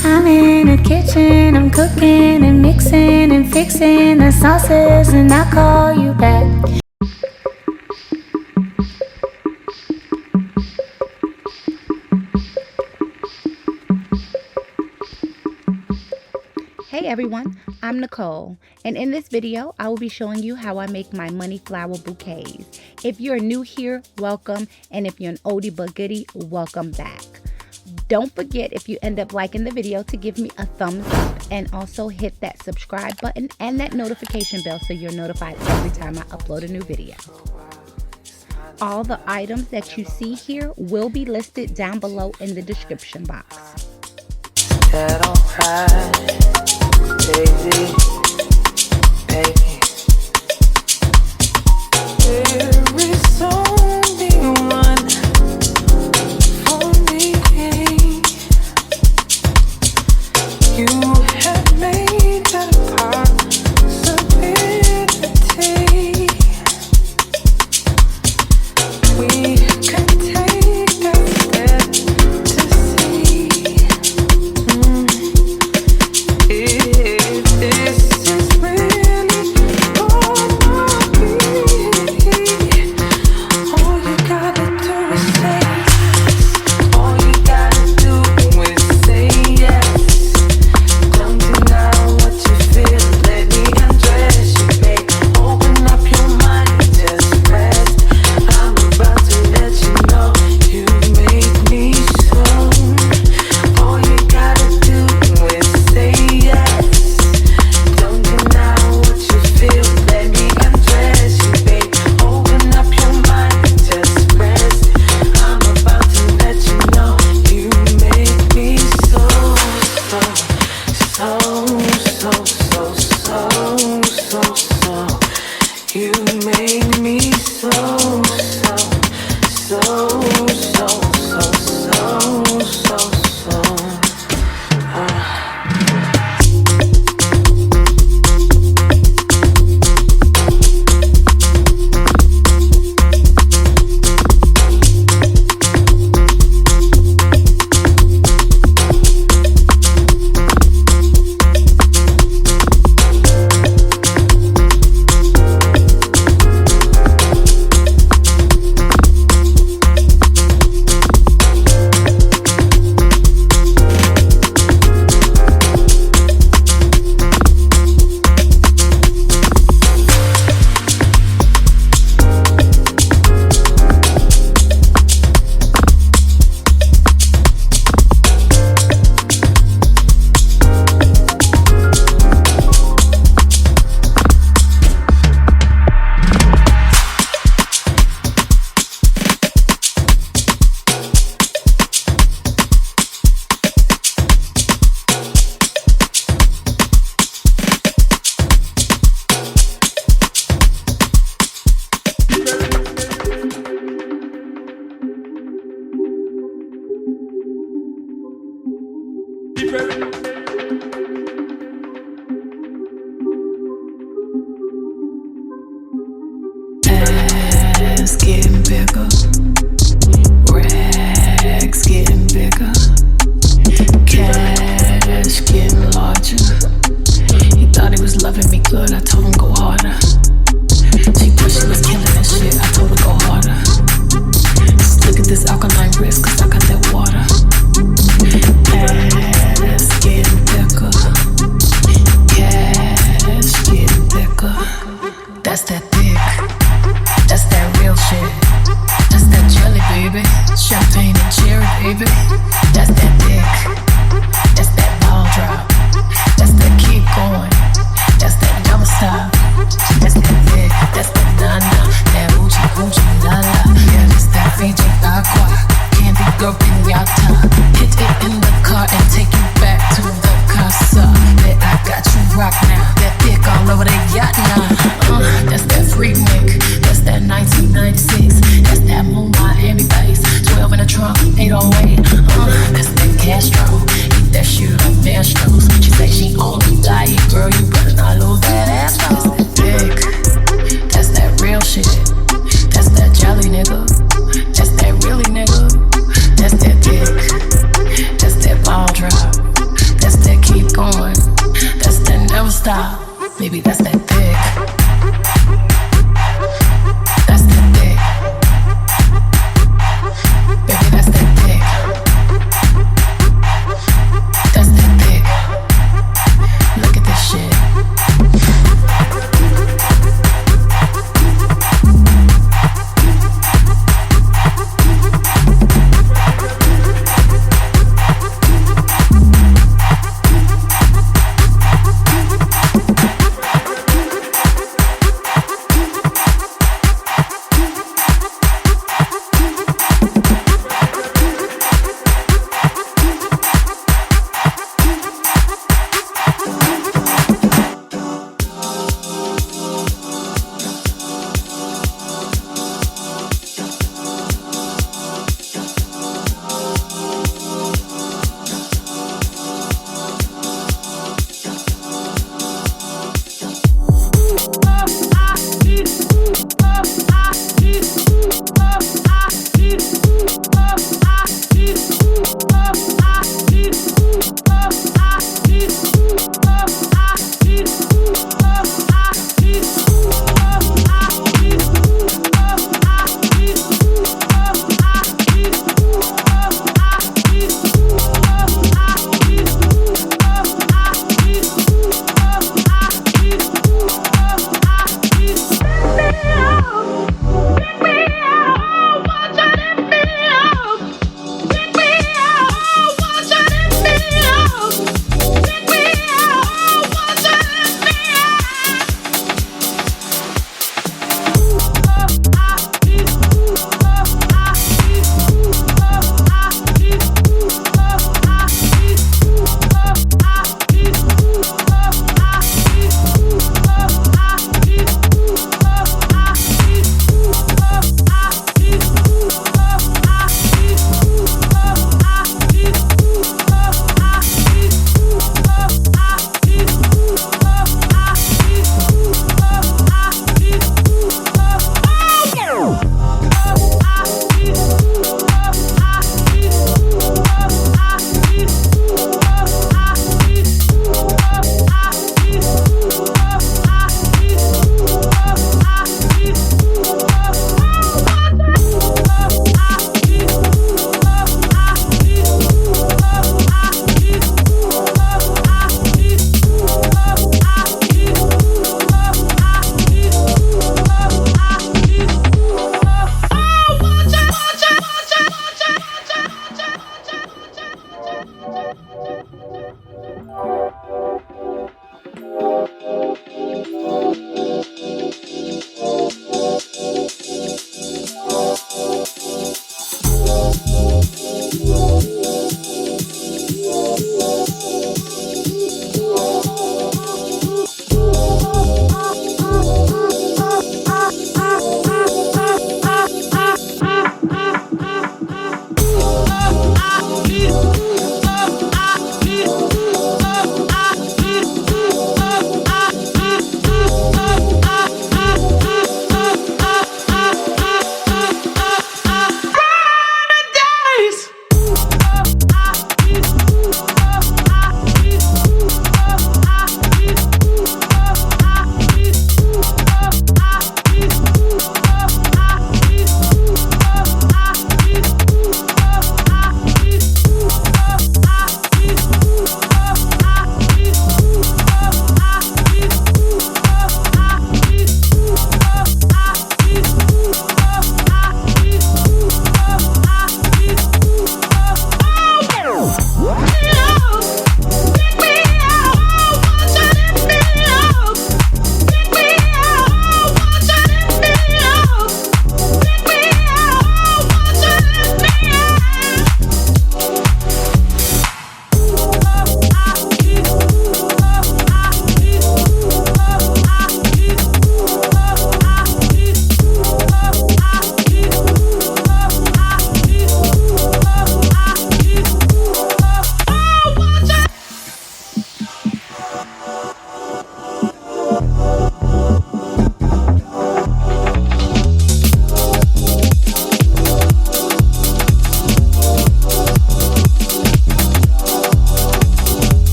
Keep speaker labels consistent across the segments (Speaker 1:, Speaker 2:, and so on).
Speaker 1: I'm in the kitchen, I'm cooking and mixing and fixing the sauces, and I'll call you back.
Speaker 2: Hey everyone, I'm Nicole, and in this video, I will be showing you how I make my money flower bouquets. If you're new here, welcome, and if you're an oldie but goodie, welcome back. Don't forget, if you end up liking the video, to give me a thumbs up and also hit that subscribe button and that notification bell so you're notified every time I upload a new video. All the items that you see here will be listed down below in the description box.
Speaker 3: Baby, baby, there is only one for me. You have made that a possibility. We can take that step to see. This is really all me. All you gotta do is say yes. All you gotta do is say yes. Don't deny what you feel. Let me undress you, babe. Open up your mind and just rest. I'm about to let you know you make me so. All you gotta do is say yes. Don't deny what you feel. Let me undress you, babe. Open up your mind and just rest. I'm about to let you know you make me so, so, so, so, so, so, so, so. You make me so, so, so, so, so, so, so, so. Ass getting bigger, racks getting bigger, cash getting larger. He thought he was loving me good, I told him go harder. She thought she was killing that shit, I told her go harder. Just look at this alkaline wrist, cause I got that water. Ass getting
Speaker 4: going. That's that never stop. Baby, that's that dick. That's that dick. Baby, that's that dick. That's that dick. Look at this shit.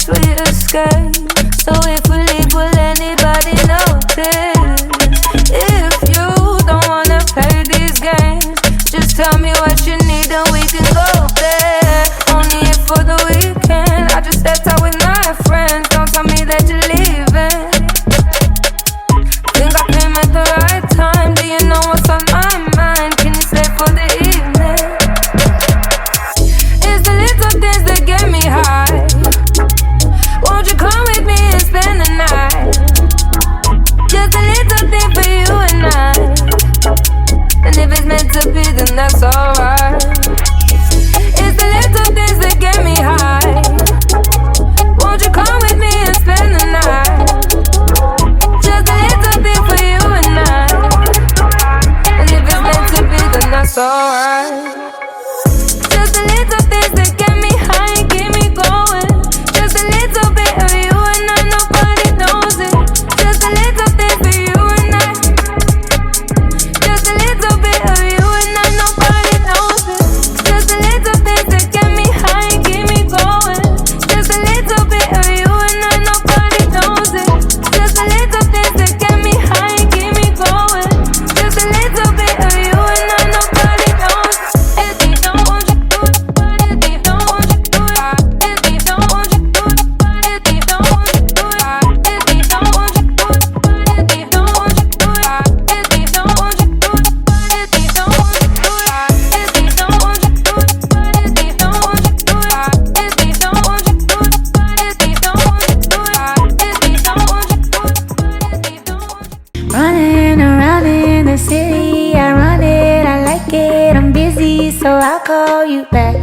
Speaker 3: sweet escape. So if we leave, will anybody notice? If you don't wanna play these games, just tell me what you need and we can go there. Only if for the weekend. I just stepped out with my friends. Don't tell me that you're leaving. Think I came at the right time. Do you know what's on my mind? Can you stay for the evening? It's the little things that get me high. Won't you come with me and spend the night? Just a little thing for you and I. And if it's meant to be, then that's alright. It's the little things that get me high. Won't you come with me and spend the night? Just a little thing for you and I. And if it's meant to be, then that's alright. Just a little things that get me high and keep me going. Just a little bit of you and I, nobody knows it. Just a little thing for you and I. Just a little bit of you and I, nobody knows it. Just a little things that get me high and keep me going. Just a little bit of you and I, nobody knows it. Just a little things that get me high and keep me going. Just a little bit of you and I, nobody knows it. If you don't want you do it, if you don't want you do it, if you don't want you do it, if you don't want you do it, if you don't want you do it, if you don't want you do it, if you don't want you do it, if you don't want you do it, if you don't want you do it, if you don't want you do it, if you don't want you do it, if you don't want you do it, if you don't want you do it, if you don't want you.
Speaker 1: Running around in the city, I run it, I like it, I'm busy, so I'll call you back.